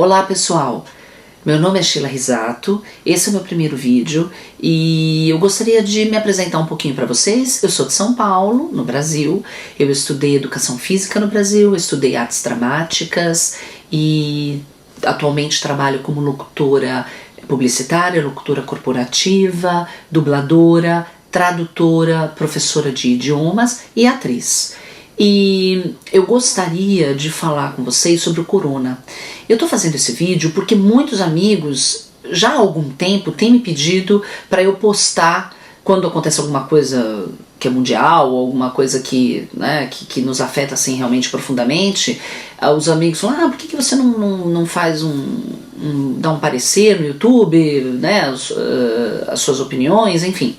Olá pessoal, meu nome é Sheila Risato, esse é o meu primeiro vídeo e eu gostaria de me apresentar um pouquinho para vocês. Eu sou de São Paulo, no Brasil, eu estudei Educação Física no Brasil, eu estudei Artes Dramáticas e atualmente trabalho como locutora publicitária, locutora corporativa, dubladora, tradutora, professora de idiomas e atriz. E eu gostaria de falar com vocês sobre o corona. Eu tô fazendo esse vídeo porque muitos amigos já há algum tempo têm me pedido para eu postar quando acontece alguma coisa que é mundial, ou alguma coisa que, né, que nos afeta assim realmente profundamente. Os amigos falam, por que você não faz dá um parecer no YouTube, né, as suas opiniões, enfim.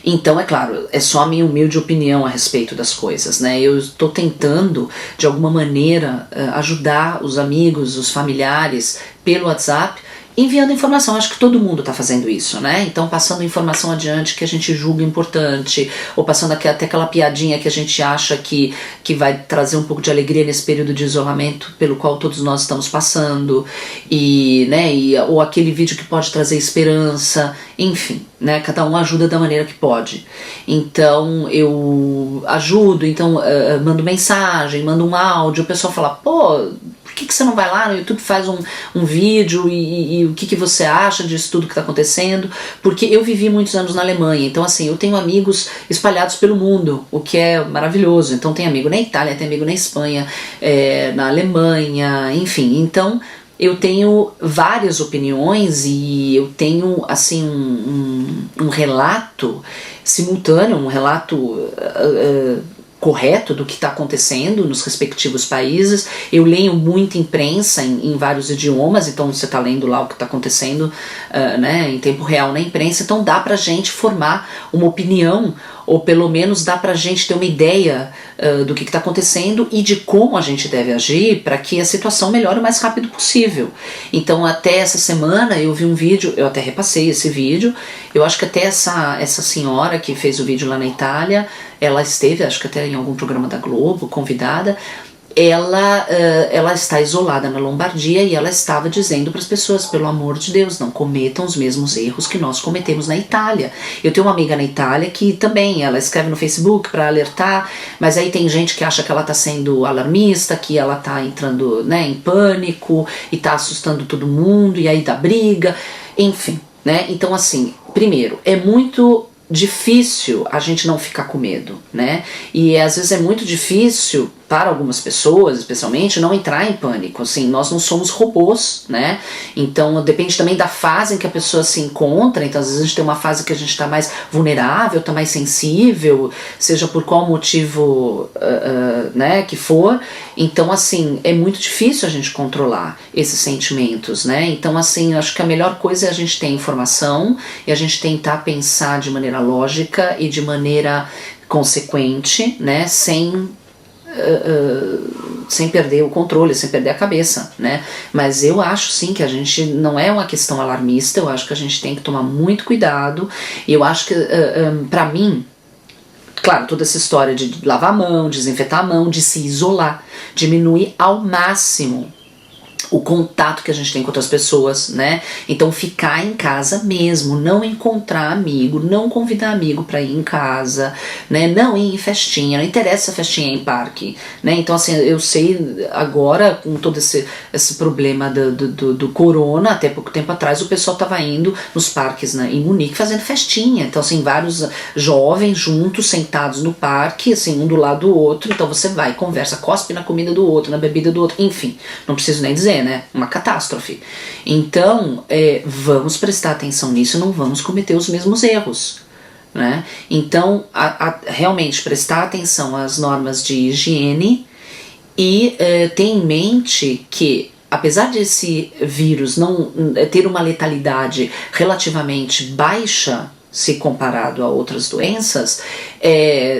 Então, é claro, é só a minha humilde opinião a respeito das coisas, né? Eu estou tentando, de alguma maneira, ajudar os amigos, os familiares, pelo WhatsApp, enviando informação. Acho que todo mundo está fazendo isso, né? Então, passando informação adiante que a gente julga importante, ou passando até aquela piadinha que a gente acha que vai trazer um pouco de alegria nesse período de isolamento pelo qual todos nós estamos passando, ou aquele vídeo que pode trazer esperança, enfim, né? Cada um ajuda da maneira que pode. Então, eu ajudo, mando mensagem, mando um áudio, o pessoal fala, por que você não vai lá no YouTube, faz um vídeo e o que você acha disso tudo que está acontecendo? Porque eu vivi muitos anos na Alemanha, então assim, eu tenho amigos espalhados pelo mundo, o que é maravilhoso. Então tem amigo na Itália, tem amigo na Espanha, na Alemanha, enfim. Então eu tenho várias opiniões e eu tenho assim um relato simultâneo, um relato correto do que está acontecendo nos respectivos países. Eu leio muita imprensa em vários idiomas, então você está lendo lá o que está acontecendo em tempo real na imprensa, então dá pra gente formar uma opinião, ou pelo menos dá pra gente ter uma ideia do que está acontecendo e de como a gente deve agir para que a situação melhore o mais rápido possível. Então até essa semana eu vi um vídeo, eu até repassei esse vídeo, eu acho que até essa senhora que fez o vídeo lá na Itália, ela esteve, acho que até em algum programa da Globo, convidada. Ela está isolada na Lombardia e ela estava dizendo para as pessoas, pelo amor de Deus, não cometam os mesmos erros que nós cometemos na Itália. Eu tenho uma amiga na Itália que também, ela escreve no Facebook para alertar, mas aí tem gente que acha que ela está sendo alarmista, que ela está entrando em pânico e está assustando todo mundo, e aí dá briga, enfim, né? Então assim, primeiro, é muito difícil a gente não ficar com medo, né? E às vezes é muito difícil para algumas pessoas, especialmente, não entrar em pânico. Assim, nós não somos robôs, né? Então depende também da fase em que a pessoa se encontra. Então às vezes a gente tem uma fase que a gente está mais vulnerável, está mais sensível, seja por qual motivo que for. Então assim, é muito difícil a gente controlar esses sentimentos, né? Então assim, acho que a melhor coisa é a gente ter informação e a gente tentar pensar de maneira lógica e de maneira consequente, né? Sem perder o controle, sem perder a cabeça, né? Mas eu acho sim que a gente não é uma questão alarmista, eu acho que a gente tem que tomar muito cuidado, e eu acho que pra mim, claro, toda essa história de lavar a mão, desinfetar a mão, de se isolar, diminuir ao máximo o contato que a gente tem com outras pessoas, né? Então ficar em casa mesmo, não encontrar amigo, não convidar amigo pra ir em casa, né? Não ir em festinha, não interessa se a festinha é em parque, né? Então assim, eu sei agora com todo esse problema do corona, até pouco tempo atrás o pessoal tava indo nos parques, né, em Munique fazendo festinha, então assim, vários jovens juntos, sentados no parque, assim, um do lado do outro, então você vai, conversa, cospe na comida do outro, na bebida do outro, enfim, não preciso nem dizer, né? Uma catástrofe. Então, vamos prestar atenção nisso, não vamos cometer os mesmos erros, né? Então, realmente prestar atenção às normas de higiene e ter em mente que, apesar desse vírus não ter uma letalidade relativamente baixa, se comparado a outras doenças,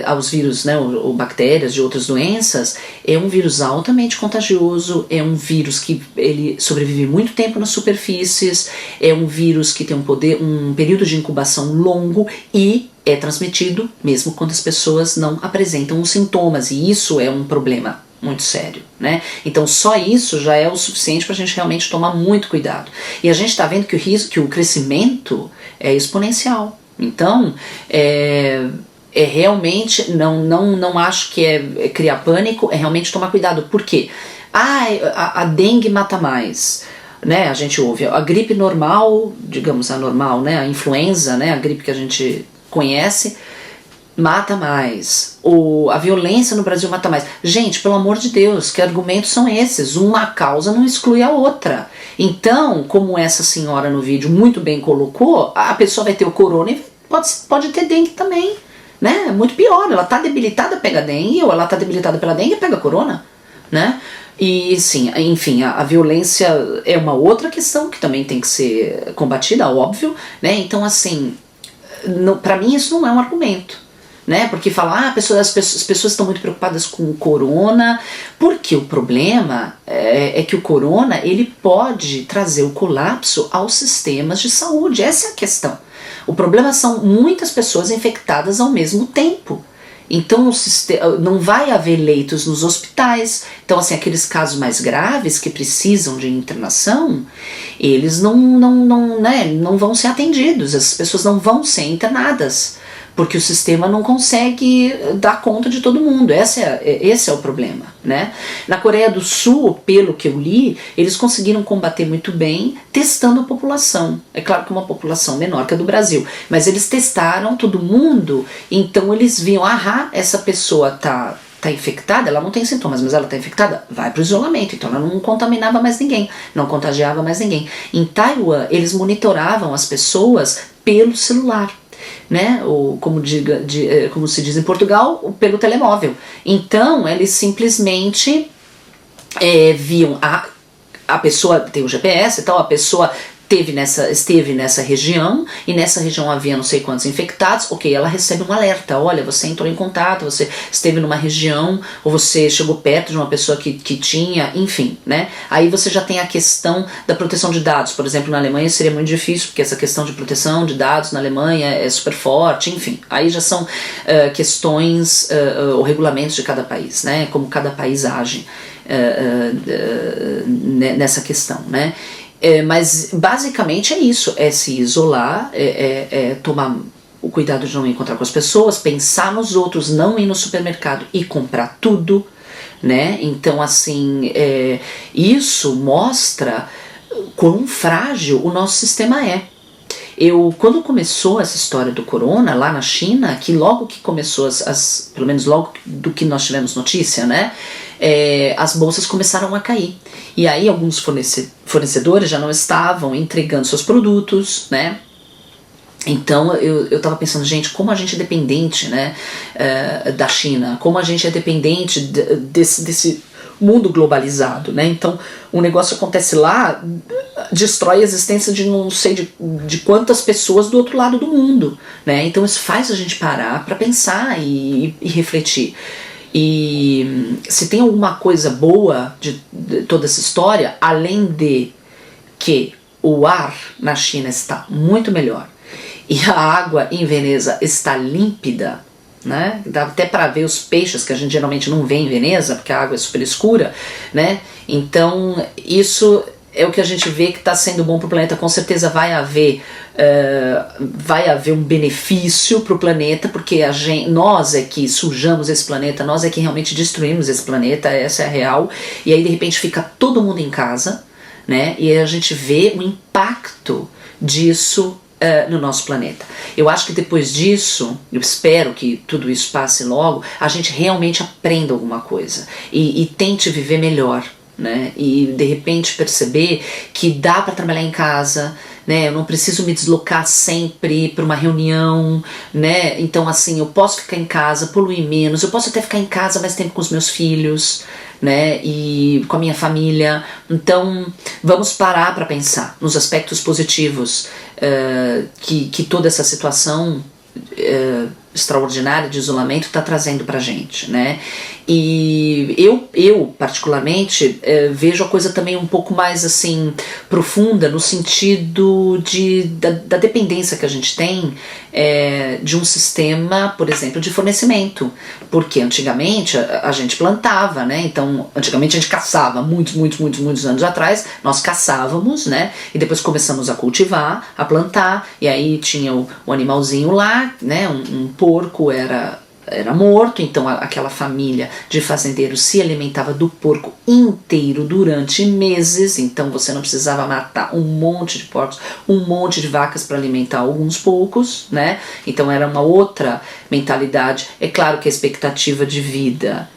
aos vírus, né, ou bactérias de outras doenças, é um vírus altamente contagioso, é um vírus que ele sobrevive muito tempo nas superfícies, é um vírus que tem um período de incubação longo e é transmitido mesmo quando as pessoas não apresentam os sintomas, e isso é um problema. muito sério, né? Então só isso já é o suficiente para a gente realmente tomar muito cuidado. E a gente está vendo que o crescimento é exponencial. Então, realmente, não acho que é criar pânico, é realmente tomar cuidado. Por quê? A dengue mata mais, né? A gente ouve a gripe normal, digamos a normal, né? A influenza, né? A gripe que a gente conhece, mata mais. A violência no Brasil mata mais. Gente, pelo amor de Deus, que argumentos são esses? Uma causa não exclui a outra. Então, como essa senhora no vídeo muito bem colocou, a pessoa vai ter o corona e pode ter dengue também, né? Muito pior, ela tá debilitada, pega dengue, ou ela tá debilitada pela dengue e pega corona, né? E sim, enfim, a violência é uma outra questão que também tem que ser combatida, óbvio, né? Então, assim, pra mim isso não é um argumento, né? Porque falar, as pessoas estão muito preocupadas com o corona, porque o problema é que o corona, ele pode trazer o colapso aos sistemas de saúde, essa é a questão. O problema são muitas pessoas infectadas ao mesmo tempo. Então não vai haver leitos nos hospitais. Então, assim, aqueles casos mais graves que precisam de internação, eles não vão ser atendidos, as pessoas não vão ser internadas, porque o sistema não consegue dar conta de todo mundo. Esse é o problema, né? Na Coreia do Sul, pelo que eu li, eles conseguiram combater muito bem testando a população. É claro que uma população menor que a do Brasil, mas eles testaram todo mundo, então eles viam, essa pessoa tá infectada, ela não tem sintomas, mas ela tá infectada, vai pro isolamento. Então ela não contaminava mais ninguém, não contagiava mais ninguém. Em Taiwan, eles monitoravam as pessoas pelo celular, né? Ou como se diz em Portugal, pelo telemóvel. Então eles simplesmente viam a pessoa tem o GPS e tal, a pessoa esteve nessa região, e nessa região havia não sei quantos infectados, ok, ela recebe um alerta, olha, você entrou em contato, você esteve numa região, ou você chegou perto de uma pessoa que tinha, enfim, né? Aí você já tem a questão da proteção de dados. Por exemplo, na Alemanha seria muito difícil, porque essa questão de proteção de dados na Alemanha é super forte, enfim, aí já são questões ou regulamentos de cada país, né? Como cada país age nessa questão, né? Mas basicamente é isso, é se isolar, tomar o cuidado de não encontrar com as pessoas, pensar nos outros, não ir no supermercado e comprar tudo, né? Então, assim, isso mostra quão frágil o nosso sistema é. Quando começou essa história do corona lá na China, que logo que começou, pelo menos logo do que nós tivemos notícia, né, as bolsas começaram a cair. E aí alguns fornecedores já não estavam entregando seus produtos, né? Então eu tava pensando, gente, como a gente é dependente, né, da China, como a gente é dependente desse mundo globalizado, né? Então um negócio acontece lá, destrói a existência de não sei de quantas pessoas do outro lado do mundo, né? Então isso faz a gente parar para pensar e refletir. E se tem alguma coisa boa de toda essa história, além de que o ar na China está muito melhor e a água em Veneza está límpida, né? Dá até para ver os peixes que a gente geralmente não vê em Veneza, porque a água é super escura, né? Então isso é o que a gente vê que está sendo bom para o planeta. Com certeza vai haver um benefício para o planeta, porque nós é que sujamos esse planeta, nós é que realmente destruímos esse planeta, essa é a real. E aí de repente fica todo mundo em casa, né? E aí a gente vê o impacto disso no nosso planeta. Eu acho que depois disso, eu espero que tudo isso passe logo, a gente realmente aprenda alguma coisa e tente viver melhor, né? E de repente perceber que dá para trabalhar em casa, né? Eu não preciso me deslocar sempre para uma reunião, né? Então assim, eu posso ficar em casa, poluir menos, eu posso até ficar em casa mais tempo com os meus filhos, né? E com a minha família. Então vamos parar para pensar nos aspectos positivos que toda essa situação extraordinária de isolamento está trazendo pra gente, né? E eu particularmente vejo a coisa também um pouco mais assim profunda no sentido da dependência que a gente tem de um sistema, por exemplo, de fornecimento, porque antigamente a gente plantava, né? Então antigamente a gente caçava, muitos anos atrás nós caçávamos, né? E depois começamos a cultivar, a plantar, e aí tinha o animalzinho lá, né? Um porco era morto, então aquela família de fazendeiros se alimentava do porco inteiro durante meses, então você não precisava matar um monte de porcos, um monte de vacas para alimentar alguns poucos, né? Então era uma outra mentalidade. É claro que a expectativa de vida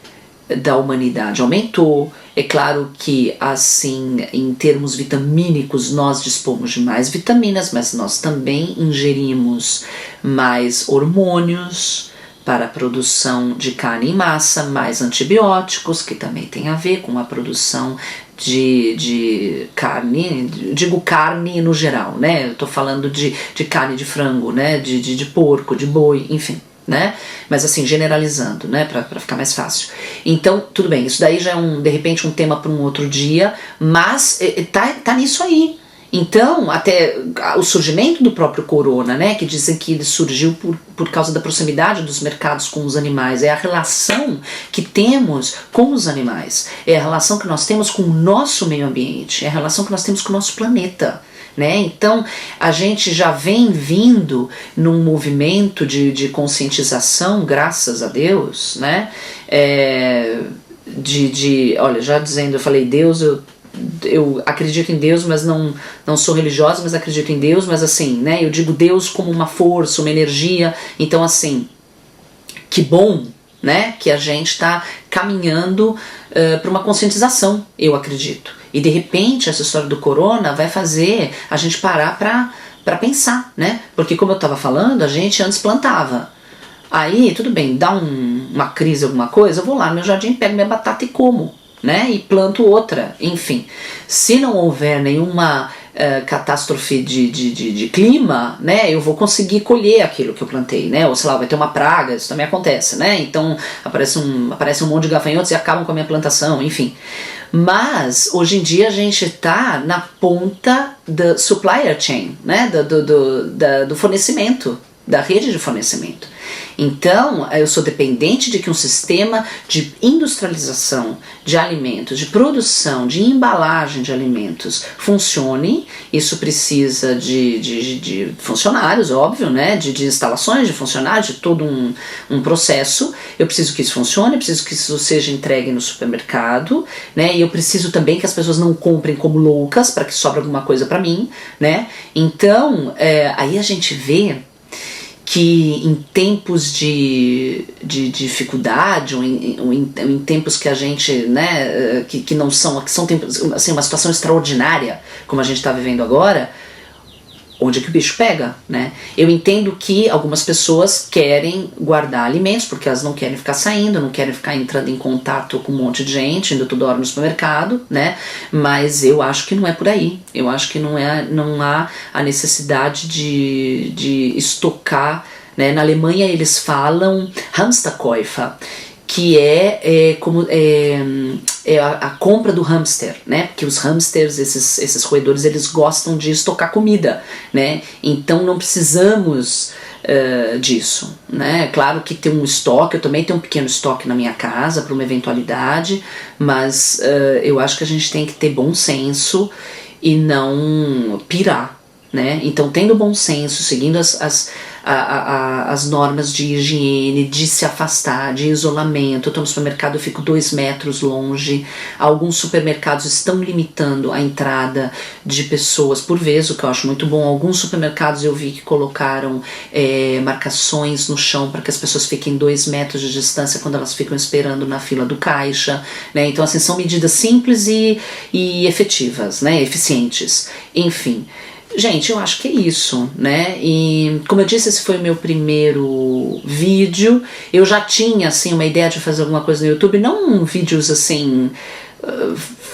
da humanidade aumentou, é claro que assim, em termos vitamínicos, nós dispomos de mais vitaminas, mas nós também ingerimos mais hormônios para a produção de carne em massa, mais antibióticos, que também tem a ver com a produção de carne, digo carne no geral, né? Eu tô falando de carne de frango, né? De porco, de boi, enfim, né? Mas assim, generalizando, né? Pra ficar mais fácil. Então, tudo bem, isso daí já é de repente um tema para um outro dia, mas tá nisso aí. Então, até o surgimento do próprio corona, né, que dizem que ele surgiu por causa da proximidade dos mercados com os animais, é a relação que temos com os animais, é a relação que nós temos com o nosso meio ambiente, é a relação que nós temos com o nosso planeta. Né? Então a gente já vem vindo num movimento de conscientização, graças a Deus, né? Olha, já dizendo, eu falei Deus, eu acredito em Deus, mas não sou religiosa, mas acredito em Deus, mas assim, né? Eu digo Deus como uma força, uma energia. Então assim, que bom, né? Que a gente está caminhando para uma conscientização, eu acredito. E de repente essa história do corona vai fazer a gente parar para pensar, né? Porque como eu estava falando, a gente antes plantava. Aí, tudo bem, dá uma crise, alguma coisa, eu vou lá no meu jardim, pego minha batata e como, né? E planto outra, enfim. Se não houver nenhuma catástrofe de clima, né? Eu vou conseguir colher aquilo que eu plantei, né? Ou sei lá, vai ter uma praga, isso também acontece, né? Então aparece um monte de gafanhotos e acabam com a minha plantação, enfim. Mas hoje em dia a gente está na ponta da supplier chain, né? do fornecimento, da rede de fornecimento. Então eu sou dependente de que um sistema de industrialização de alimentos, de produção, de embalagem de alimentos funcione. Isso precisa de funcionários, óbvio, né? de instalações de funcionários, de todo um processo. Eu preciso que isso funcione, eu preciso que isso seja entregue no supermercado, né? E eu preciso também que as pessoas não comprem como loucas para que sobre alguma coisa para mim, né? Então aí a gente vê que em tempos de dificuldade, ou em tempos que a gente, né, que são tempos, assim, uma situação extraordinária, como a gente está vivendo agora, onde é que o bicho pega, né? Eu entendo que algumas pessoas querem guardar alimentos, porque elas não querem ficar saindo, não querem ficar entrando em contato com um monte de gente, indo toda hora no supermercado, né? Mas eu acho que não é por aí. Eu acho que não há a necessidade de estocar, né? Na Alemanha eles falam Hamsterkäufer, que é a compra do hamster, né? Porque os hamsters, esses roedores, eles gostam de estocar comida, né? Então não precisamos disso, né? Claro que tem um estoque, eu também tenho um pequeno estoque na minha casa para uma eventualidade, mas eu acho que a gente tem que ter bom senso e não pirar, né? Então, tendo bom senso, seguindo as normas de higiene, de se afastar, de isolamento. Eu estou no supermercado, eu fico 2 metros longe. Alguns supermercados estão limitando a entrada de pessoas por vez, o que eu acho muito bom. Alguns supermercados eu vi que colocaram marcações no chão para que as pessoas fiquem 2 metros de distância quando elas ficam esperando na fila do caixa, né? Então, assim, são medidas simples e efetivas, né? Eficientes. Enfim. Gente, eu acho que é isso, né? E como eu disse, esse foi o meu primeiro vídeo. Eu já tinha, assim, uma ideia de fazer alguma coisa no YouTube, não vídeos, assim,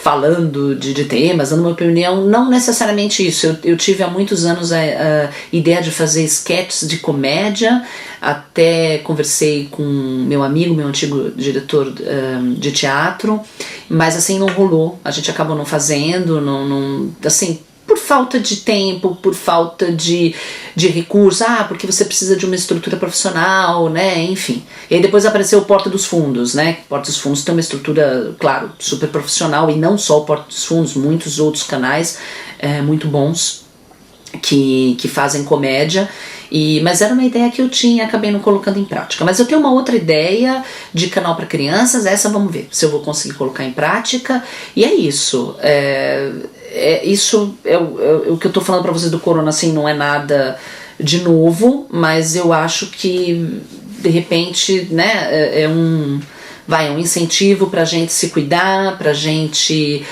falando de temas, dando uma opinião, não necessariamente isso. Eu tive há muitos anos a ideia de fazer sketches de comédia, até conversei com meu amigo, meu antigo diretor de teatro, mas assim não rolou, a gente acabou não fazendo, assim, por falta de tempo, por falta de recurso, porque você precisa de uma estrutura profissional, né, enfim. E aí depois apareceu o Porta dos Fundos, né, Porta dos Fundos tem uma estrutura, claro, super profissional, e não só o Porta dos Fundos, muitos outros canais muito bons que fazem comédia, mas era uma ideia que eu tinha, acabei não colocando em prática. Mas eu tenho uma outra ideia de canal para crianças, essa vamos ver se eu vou conseguir colocar em prática, e é isso. Isso é o que eu tô falando pra vocês do corona, assim, não é nada de novo, mas eu acho que de repente, né, é um incentivo pra gente se cuidar, pra gente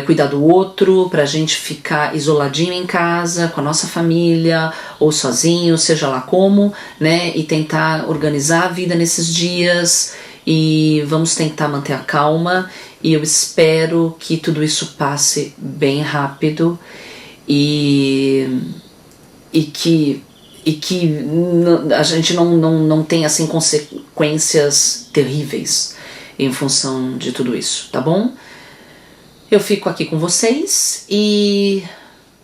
cuidar do outro, pra gente ficar isoladinho em casa, com a nossa família, ou sozinho, seja lá como, né, e tentar organizar a vida nesses dias, e vamos tentar manter a calma, e eu espero que tudo isso passe bem rápido e que a gente não tenha assim consequências terríveis em função de tudo isso, tá bom? Eu fico aqui com vocês e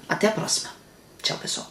até a próxima. Tchau, pessoal.